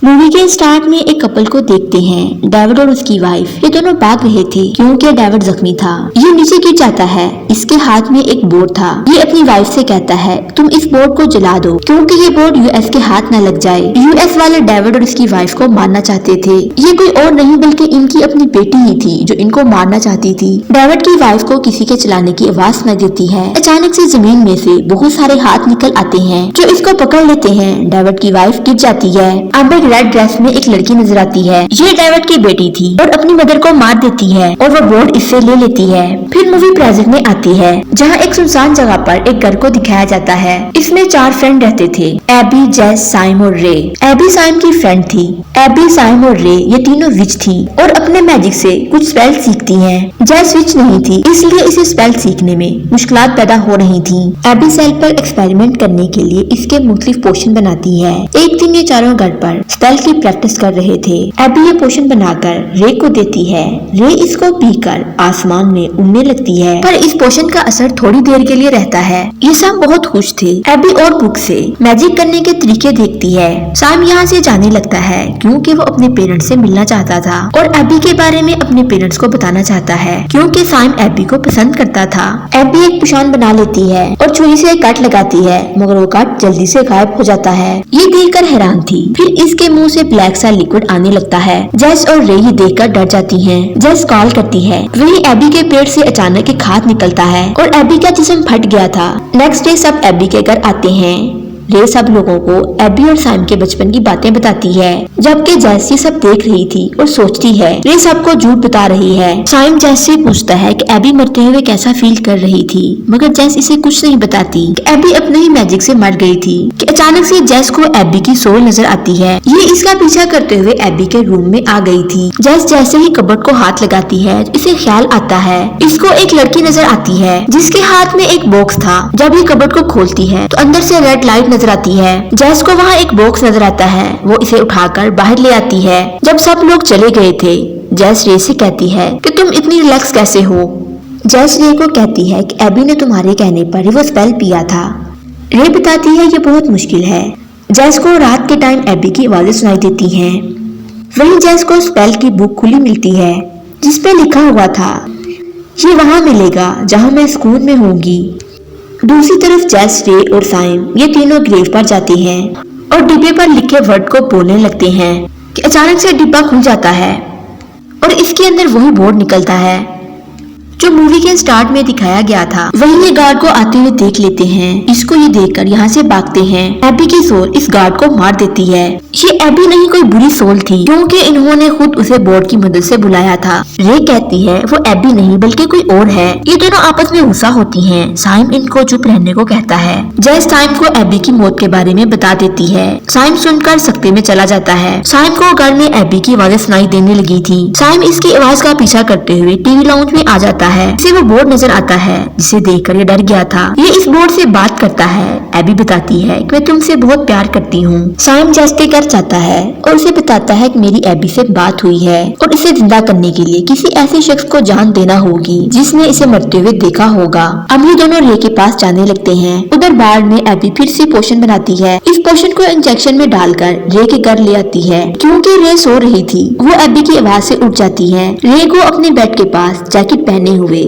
Movie के start में एक कपल को देखते हैं, डेविड और उसकी वाइफ। ये दोनों भाग रहे थे क्योंकि डेविड जख्मी था। ये नीचे गिर जाता है। इसके हाथ में एक बोर्ड था। ये अपनी वाइफ से कहता है तुम इस बोर्ड को जला दो क्योंकि ये बोर्ड यूएस के हाथ न लग जाए। यूएस वाले डेविड और उसकी वाइफ को मारना चाहते थे। ये कोई और नहीं बल्कि इनकी अपनी बेटी ही थी जो इनको मारना चाहती थी। डेविड की वाइफ को किसी के चलाने की आवाज सुनाई देती है। अचानक से जमीन में से बहुत सारे हाथ निकल आते हैं जो इसको पकड़ लेते हैं। डेविड की वाइफ गिर जाती है। अब एक रेड ड्रेस में एक लड़की नजर आती है। ये डेविड की बेटी थी और अपनी मदर को मार देती है और वो बोर्ड इससे ले लेती है। फिर मूवी प्रेजेंट में आती है जहाँ एक सुनसान जगह पर एक घर को दिखाया जाता है। इसमें 4 फ्रेंड रहते थे, एबी, जेस, साइम और रे। एबी साइम की फ्रेंड थी। एबी, साइम और रे ये तीनों विच थी और अपने मैजिक से कुछ स्पेल सीखती हैं। जेस विच नहीं थी इसलिए इसे स्पेल सीखने में मुश्किलात पैदा हो रही थी। एबी सेल पर एक्सपेरिमेंट करने के लिए इसके मुख्तलिफ पोशन बनाती है। एक दिन ये चारों घर पर स्पेल की प्रैक्टिस कर रहे थे। एबी ये पोशन बनाकर रे को देती है। रे इसको पीकर आसमान में उड़ने लगती है पर इस पोशन का असर थोड़ी देर के लिए रहता है। ये सब बहुत खुश थे। एबी और बुक से मैजिक करने के तरीके देखती है। साइम यहाँ से जाने लगता है क्योंकि वो अपने पेरेंट्स से मिलना चाहता था और एबी के बारे में अपने पेरेंट्स को बताना चाहता है क्योंकि साइम एबी को पसंद करता था। एबी एक निशान बना लेती है और छुरी से कट लगाती है मगर वो कट जल्दी से गायब हो जाता है। ये देखकर हैरान थी। फिर इसके मुंह से ब्लैक सा लिक्विड आने लगता है। जेस और रे ये देखकर डर जाती हैं। जेस कॉल करती है। वही एबी के पेट से अचानक एक हाथ निकलता है और एबी का जिस्म फट गया था। नेक्स्ट डे सब एबी के घर आते हैं। रे सब लोगों को एबी और साइम के बचपन की बातें बताती है जबकि जेस ये सब देख रही थी और सोचती है रे सबको झूठ बता रही है। साइम जेस से पूछता है कि एबी मरते हुए कैसा फील कर रही थी मगर जेस इसे कुछ नहीं बताती कि एबी अपने ही मैजिक से मर गई थी। कि अचानक से जेस को एबी की सोल नजर आती है। ये इसका पीछा करते हुए एबी के रूम में आ गई थी। जेस जैसे ही कबर्ड को हाथ लगाती है इसे ख्याल आता है इसको एक लड़की नजर आती है जिसके हाथ में एक बॉक्स था। जब ये कबर्ड को खोलती है तो अंदर से रेड लाइट नजर आती है। जेस को वहाँ एक बॉक्स नजर आता है। वो इसे उठाकर बाहर ले आती है। जब सब लोग चले गए थे जेस रे से कहती है कि तुम इतनी रिलैक्स कैसे हो। जेस रे को कहती है कि एबी ने तुम्हारे कहने पर वो स्पेल पिया था। रे बताती है ये बहुत मुश्किल है। जेस को रात के टाइम एबी की आवाजें सुनाई देती हैं। वहीं जेस को स्पेल की बुक खुली मिलती है जिसपे लिखा हुआ था ये वहाँ मिलेगा जहाँ मैं स्कूल में होंगी। दूसरी तरफ जेस, रे और साइम ये तीनों ग्रेव पर जाते हैं और डिब्बे पर लिखे वर्ड को बोलने लगते हैं कि अचानक से डिब्बा खुल जाता है और इसके अंदर वही बोर्ड निकलता है जो मूवी के स्टार्ट में दिखाया गया था। वहीं ये गार्ड को आते हुए देख लेते हैं। इसको ये देखकर यहाँ से भागते हैं। एबी की सोल इस गार्ड को मार देती है। ये एबी नहीं कोई बुरी सोल थी क्योंकि इन्होंने खुद उसे बोर्ड की मदद से बुलाया था। रे कहती है वो एबी नहीं बल्कि कोई और है। ये दोनों आपस में गुस्सा होती हैं। साइम इनको चुप रहने को कहता है। जेस साइम को एबी की मौत के बारे में बता देती है। साइम सुनकर सख्ते में चला जाता है। साइम को घर में एबी की आवाजें सुनाई देने लगी थी। साइम इसकी आवाज का पीछा करते हुए टीवी लाउंज में आ जाता है। इसे वो बोर्ड नजर आता है जिसे देखकर ये डर गया था। ये इस बोर्ड से बात करता है। एबी बताती है कि मैं तुमसे बहुत प्यार करती हूँ। साइम जेस के घर जाता है और उसे बताता है कि मेरी एबी से बात हुई है और इसे जिंदा करने के लिए किसी ऐसे शख्स को जान देना होगी जिसने इसे मरते हुए देखा होगा। अब ये दोनों रे के पास जाने लगते हैं। उधर बार में एबी फिर से पोशन बनाती है। इस पोशन को इंजेक्शन में डालकर रे के घर ले आती है। क्योंकि रे सो रही थी वो एबी की आवाज से उठ जाती है। रे को अपने बेड के पास जैकेट पहने हुए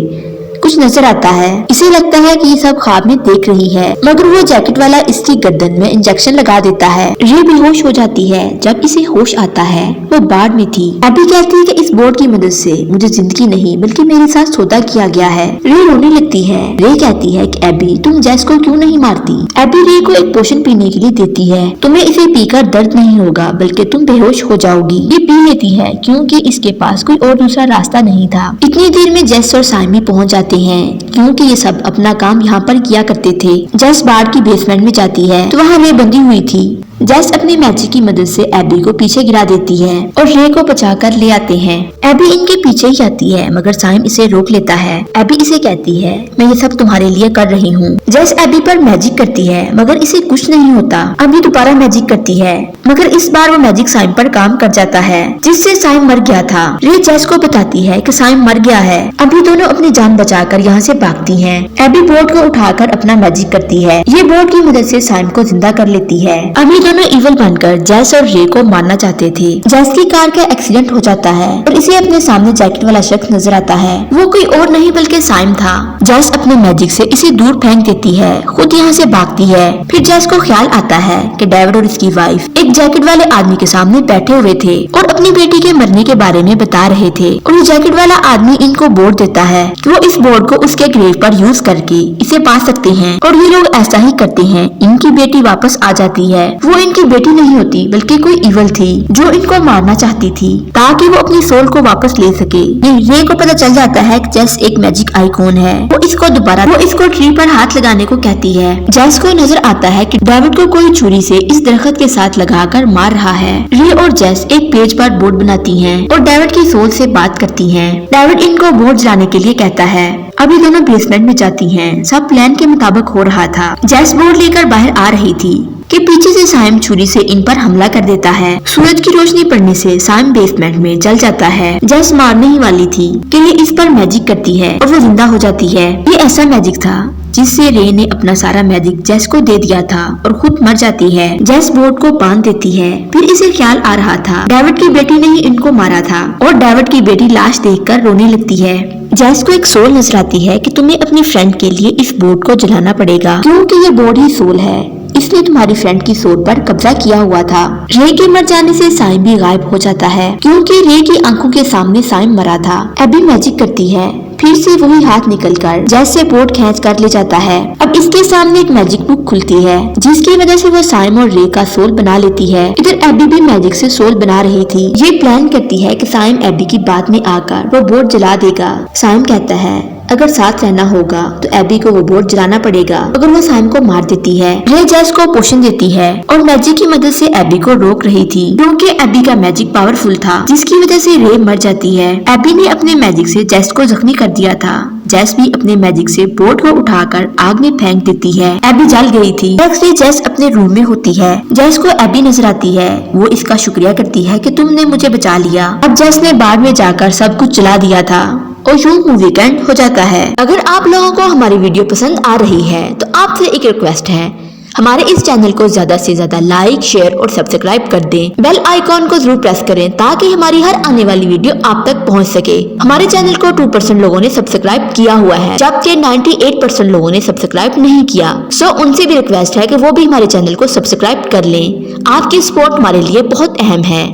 कुछ नजर आता है। इसे लगता है कि ये सब ख्वाब में देख रही है मगर वो जैकेट वाला इसकी गर्दन में इंजेक्शन लगा देता है। रे बेहोश हो जाती है। जब इसे होश आता है वो बाढ़ में थी। एबी कहती है कि इस बोर्ड की मदद से मुझे जिंदगी नहीं बल्कि मेरे साथ सौदा किया गया है। रे रोने लगती है। रे कहती है कि एबी तुम जेस को क्यों नहीं मारती। एबी रे को एक पोशन पीने के लिए देती है। तुम्हें इसे पीकर दर्द नहीं होगा बल्कि तुम बेहोश हो जाओगी। ये पी लेती है क्योंकि इसके पास कोई और दूसरा रास्ता नहीं था। इतनी देर में जेस और साइम भी पहुँच जाते हैं क्योंकि ये सब अपना काम यहाँ पर किया करते थे। जेस बार की बेसमेंट में जाती है तो वहाँ रे बंधी हुई थी। जेस अपनी मैजिक की मदद से एबी को पीछे गिरा देती है और रे को बचाकर ले आते हैं। एबी इनके पीछे ही जाती है मगर साइम इसे रोक लेता है। एबी इसे कहती है मैं ये सब तुम्हारे लिए कर रही हूँ। जेस एबी पर मैजिक करती है मगर इसे कुछ नहीं होता। अभी दोबारा मैजिक करती है मगर इस बार वो मैजिक साइम पर काम कर जाता है जिससे साइम मर गया था। रे जेस को बताती है कि साइम मर गया है। अभी दोनों अपनी जान बचाकर यहाँ से भागती हैं। एबी बोर्ड को उठाकर अपना मैजिक करती है। ये बोर्ड की मदद से साइम को जिंदा कर लेती है। अभी दोनों इवल बनकर जेस और रे को मारना चाहते थे। जेस की कार का एक्सीडेंट हो जाता है और इसे अपने सामने जैकेट वाला शख्स नजर आता है। वो कोई और नहीं बल्कि साइम था। जेस अपने मैजिक से इसे दूर फेंक देती है, खुद यहाँ से भागती है। फिर जेस को ख्याल आता है कि डेविड और उसकी वाइफ एक जैकेट वाले आदमी के सामने बैठे हुए थे और अपनी बेटी के मरने के बारे में बता रहे थे। और ये जैकेट वाला आदमी इनको बोर्ड देता है कि वो इस बोर्ड को उसके ग्रेव पर यूज करके इसे पा सकते हैं। और ये लोग ऐसा ही करते हैं। इनकी बेटी वापस आ जाती है। वो इनकी बेटी नहीं होती बल्कि कोई इवल थी जो इनको मारना चाहती थी ताकि वो अपनी सोल को वापस ले सके। रे को पता चल जाता है कि जेस एक मैजिक आइकॉन है। वो इसको ट्री पर हाथ लगाने को कहती है। जेस को नजर आता है कि डेविड को कोई छुरी से इस दरख्त के साथ लगाकर मार रहा है। रे और जेस एक पेज पर बोर्ड बनाती हैं और डेविड की सोल से बात करती हैं। डेविड इनको बोर्ड जलाने के लिए कहता है। अभी दोनों बेसमेंट में जाती हैं। सब प्लान के मुताबिक हो रहा था। जेस बोर्ड लेकर बाहर आ रही थी कि पीछे से साइम छुरी से इन पर हमला कर देता है। सूरज की रोशनी पड़ने से साइम बेसमेंट में जल जाता है। जेस मारने ही वाली थी कि ये इस पर मैजिक करती है और वो जिंदा हो जाती है। ये ऐसा मैजिक था जिससे रे ने अपना सारा मैजिक जेस को दे दिया था और खुद मर जाती है। जेस बोर्ड को बांध देती है। फिर इसे ख्याल आ रहा था डेविड की बेटी ने ही इनको मारा था और डेविड की बेटी लाश देखकर रोने लगती है। जेस को एक सोल नजर आती है कि तुम्हें अपनी फ्रेंड के लिए इस बोर्ड को जलाना पड़ेगा क्योंकि ये बोर्ड ही सोल है, इसलिए तुम्हारी फ्रेंड की सोल पर कब्जा किया हुआ था। रे के मर जाने से साइम भी गायब हो जाता है क्योंकि रे की आंखों के सामने साइम मरा था। एबी मैजिक करती है। फिर से वही हाथ निकलकर जेस से बोर्ड खींच कर ले जाता है। अब इसके सामने एक मैजिक बुक खुलती है जिसकी वजह से वो साइम और रे का सोल बना लेती है। इधर एबी भी मैजिक से सोल बना रही थी। ये प्लान करती है कि साइम एबी की बात में आकर वो बोर्ड जला देगा। साइम कहता है अगर साथ रहना होगा तो एबी को वो बोर्ड जलाना पड़ेगा अगर वो साइम को मार देती है। रे जेस को पोषण देती है और मैजिक की मदद से एबी को रोक रही थी क्योंकि एबी का मैजिक पावरफुल था जिसकी वजह से रे मर जाती है। एबी ने अपने मैजिक से जेस को जख्मी कर दिया था। जेस भी अपने मैजिक से बोर्ड को उठाकर आग में फेंक देती है। एबी जल गई थी। नेक्स्ट डे जेस अपने रूम में होती है। जेस को एबी नजर आती है। वो इसका शुक्रिया करती है कि तुमने मुझे बचा लिया। अब जेस ने बाढ़ में जाकर सब कुछ जला दिया था और यूं मूवी का एंड हो जाता है। अगर आप लोगों को हमारी वीडियो पसंद आ रही है तो आपसे एक रिक्वेस्ट है, हमारे इस चैनल को ज्यादा से ज्यादा लाइक, शेयर और सब्सक्राइब कर दें। बेल आइकॉन को जरूर प्रेस करें ताकि हमारी हर आने वाली वीडियो आप तक पहुंच सके। हमारे चैनल को 2% लोगों ने सब्सक्राइब किया हुआ है जबकि 98% लोगों ने सब्सक्राइब नहीं किया। सो उनसे भी रिक्वेस्ट है कि वो भी हमारे चैनल को सब्सक्राइब कर लें। आपकी सपोर्ट हमारे लिए बहुत अहम है।